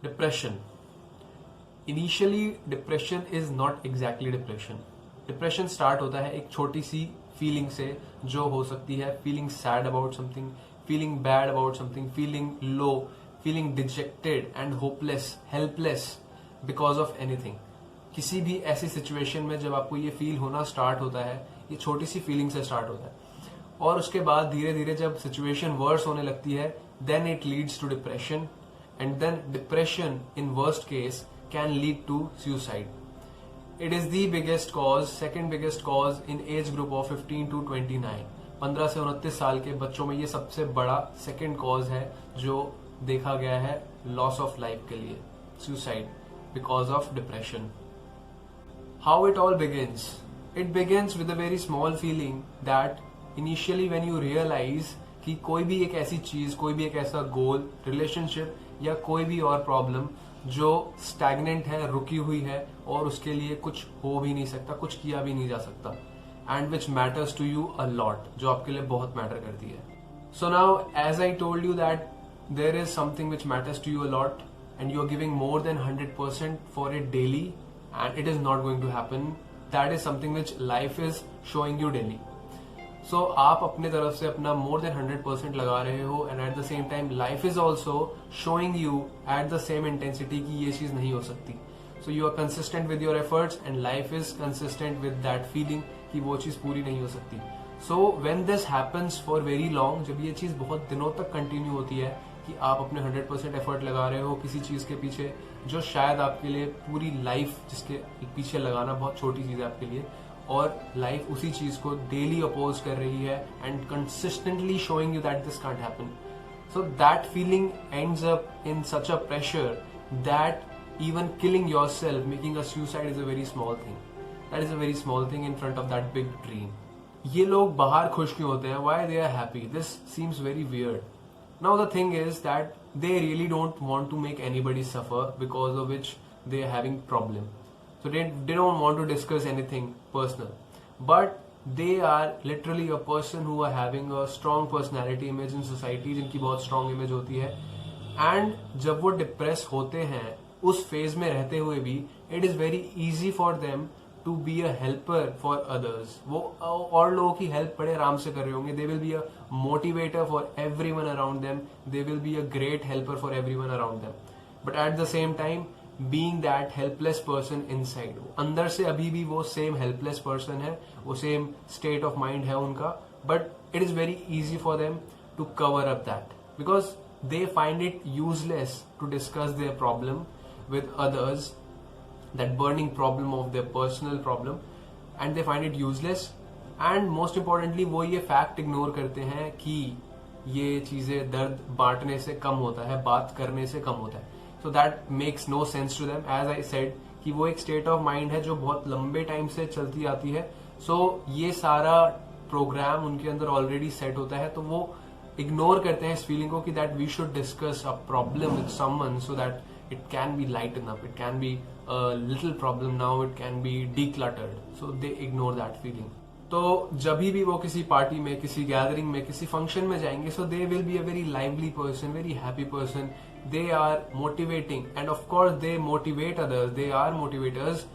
Depression. Initially depression is not exactly depression. Depression start होता है एक छोटी सी फीलिंग से, जो हो सकती है feeling sad about something, feeling bad about something, feeling low, feeling dejected and hopeless, helpless because of anything. किसी भी ऐसी सिचुएशन में जब आपको ये फील होना स्टार्ट होता है, ये छोटी सी फीलिंग से स्टार्ट होता है, और उसके बाद धीरे धीरे जब सिचुएशन वर्स होने लगती है, then it leads to depression, and then depression in worst case can lead to suicide. It is the biggest cause, second biggest cause in age group of 15 to 29. 15 से 29 साल के बच्चों में ये सबसे बड़ा सेकेंड कॉज है जो देखा गया है लॉस ऑफ लाइफ के लिए, suicide because of depression. How it all begins? It begins with a very small feeling that initially when you realize कि कोई भी एक ऐसी चीज, कोई भी एक ऐसा गोल, रिलेशनशिप या कोई भी और प्रॉब्लम जो स्टैग्नेंट है, रुकी हुई है, और उसके लिए कुछ हो भी नहीं सकता, कुछ किया भी नहीं जा सकता, and which matters to you a lot, जो आपके लिए बहुत मैटर करती है. So now as I told you that there is something which matters to you a lot and you are giving more than 100% for it daily, and it is not going to happen. That is something which life is showing you daily. So आप अपने तरफ से अपना मोर than 100% लगा रहे हो, and at the same time life is also showing you at the same intensity की ये चीज नहीं हो सकती. So you are consistent with your efforts and life is consistent with that feeling कि वो चीज पूरी नहीं हो सकती. So when this happens for very long, जब ये चीज बहुत दिनों तक कंटिन्यू होती है कि आप अपने 100% एफर्ट लगा रहे हो किसी चीज के पीछे, जो शायद आपके लिए पूरी लाइफ, जिसके पीछे लगाना बहुत छोटी चीज है आपके लिए, और लाइफ उसी चीज को डेली अपोज कर रही है and consistently showing you that this can't happen. So that feeling ends up in such a pressure that even killing yourself, making a suicide is a very small thing. That is a very small thing in front of that big dream. ये लोग बाहर खुश क्यों होते हैं? Why they are happy? This seems very weird. Now the thing is that they really don't want to make anybody suffer, because of which they are having problem. So they don't want to discuss anything personal. But they are literally a person who are having a strong personality image in society, जिनकी बहुत strong image होती है. And जब वो depress होते हैं, उस phase में रहते हुए भी, it is very easy for them to be a helper for others. वो और लोगों की हेल्प बड़े आराम से कर रहे होंगे. दे will be a motivator for everyone around them. They will be a great helper for everyone around them. But at the same time being that helpless person inside, अंदर से अभी भी वो सेम हेल्पलेस पर्सन है, वो same state of mind है उनका. But it is very easy for them to cover up that, because they find it useless to discuss their problem with others, that burning problem of their personal problem, and they find it useless. And most importantly, वो ये fact ignore करते हैं कि ये चीजें दर्द बांटने से कम होता है, बात करने से कम होता है. So that makes no sense to them. As I said कि वो एक state of mind है जो बहुत लंबे टाइम से चलती आती है. So ये सारा प्रोग्राम उनके अंदर ऑलरेडी सेट होता है, तो वो इग्नोर करते हैं इस फीलिंग को कि that we should discuss a problem with someone so that it can be lighten up, it can be a little problem now, it can be decluttered. So they ignore that feeling. तो जब भी वो किसी party में, किसी gathering में, किसी function में जाएंगे, so they will be a very lively person, very happy person. They are motivating, and of course they motivate others, they are motivators.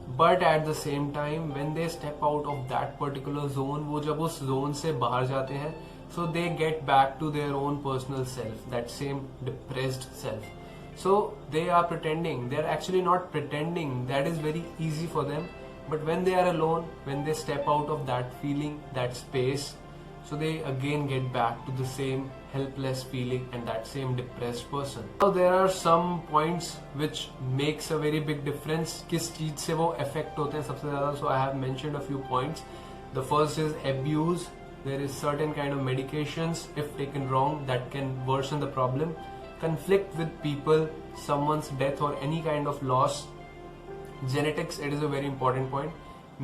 But at the same time when they step out of that particular zone, वो जब उस zone से बाहर जाते हैं, so they get back to their own personal self, that same depressed self. So they are pretending. They are actually not pretending. That is very easy for them. But when they are alone, when they step out of that feeling, that space, so they again get back to the same helpless feeling and that same depressed person. So there are some points which makes a very big difference. किस चीज से वो affect होते हैं सबसे ज्यादा? So I have mentioned a few points. The first is abuse. There is certain kind of medications, if taken wrong, that can worsen the problem. Conflict with people, someone's death or any kind of loss. Genetics, it is a very important point.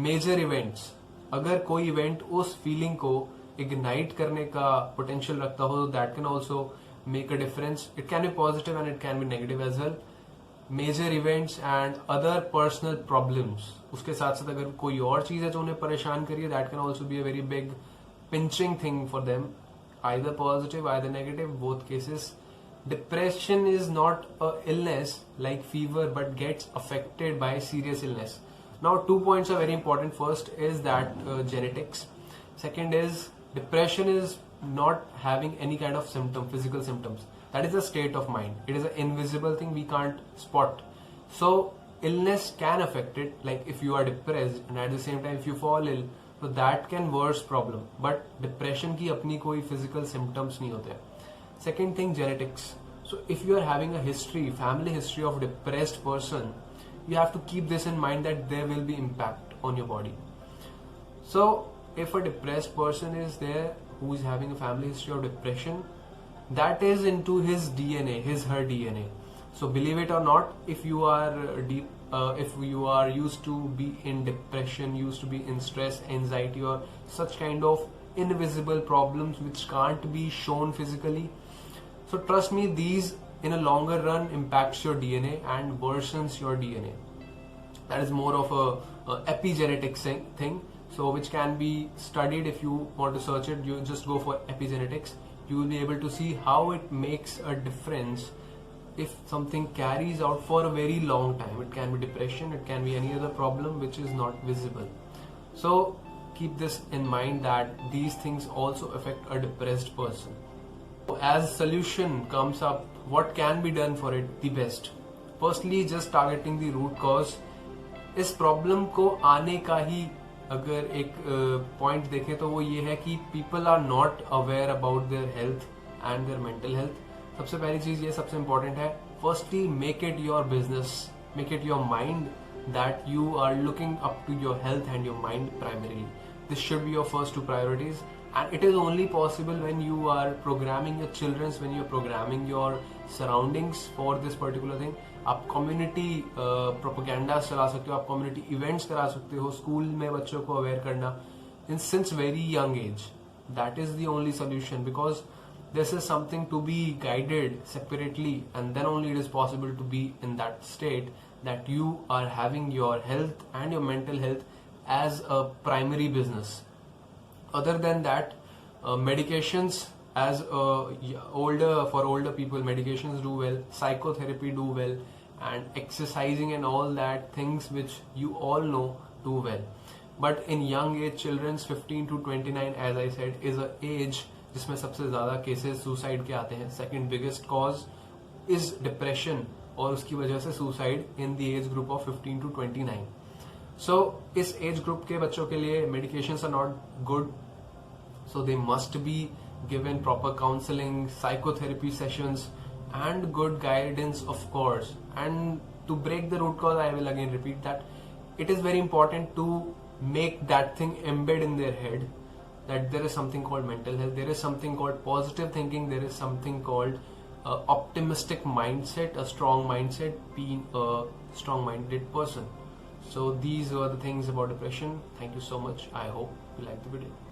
Major events, अगर कोई event उस feeling को ignite करने का potential रखता हो, that can also make a difference. It can be positive and it can be negative as well. Major events and other personal problems, उसके साथ साथ अगर कोई और चीज है जो उन्हें परेशान करिए, that can also be a very big pinching thing for them, either positive, either negative, both cases. depression is not a illness like fever but gets affected by serious illness. Now 2 points are very important. First is that genetics. Second is depression is not having any kind of symptom, physical symptoms. That is a state of mind. It is an invisible thing we can't spot. So illness can affect it, like if you are depressed and at the same time if you fall ill, so that can worse problem. But depression की अपनी कोई physical symptoms नहीं होते. Second thing, genetics. So if you are having a history, family history of depressed person, you have to keep this in mind that there will be impact on your body. So if a depressed person is there who is having a family history of depression, that is into his DNA, her DNA. So believe it or not, if you are used to be in depression, used to be in stress, anxiety, or such kind of invisible problems which can't be shown physically, so trust me, these in a longer run impacts your DNA and worsens your DNA. That is more of a epigenetic thing, so which can be studied. If you want to search it, you just go for epigenetics. You will be able to see how it makes a difference if something carries out for a very long time. It can be depression, it can be any other problem which is not visible. So keep this in mind that these things also affect a depressed person. As solution comes up, what can be done for it the best? Firstly, just targeting the root cause. इस problem को आने का ही अगर एक point देखें तो वो ये है कि people are not aware about their health and their mental health. सबसे पहली चीज ये सबसे इंपॉर्टेंट है. Firstly, make it your business, make it your mind that you are looking up to your health and your mind primarily. This should be your first two priorities, and it is only possible when you are programming your children, when you are programming your surroundings for this particular thing. आप community propaganda चला सकते हो, आप community events करा सकते हो, school में बच्चों को अवेयर करना in since very young age. That is the only solution, because this is something to be guided separately, and then only it is possible to be in that state that you are having your health and your mental health as a primary business. Other than that, medications as for older people, medications do well, psychotherapy do well, and exercising and all that things which you all know do well. But in young age, children's 15 to 29, as I said, is a age जिसमें सबसे ज्यादा cases suicide के आते हैं. Second biggest cause is depression, और उसकी वजह से suicide in the age group of 15 to 29. So इस एज ग्रुप के बच्चों के लिए medications are not good, so they must be given proper counselling, psychotherapy sessions and good guidance, of course. And to break the root cause, I will again repeat that it is very important to make that thing embed in their head, that there is something called mental health, there is something called positive thinking, there is something called optimistic mindset, a strong mindset, being a strong minded person. So these were the things about depression. Thank you so much. I hope you liked the video.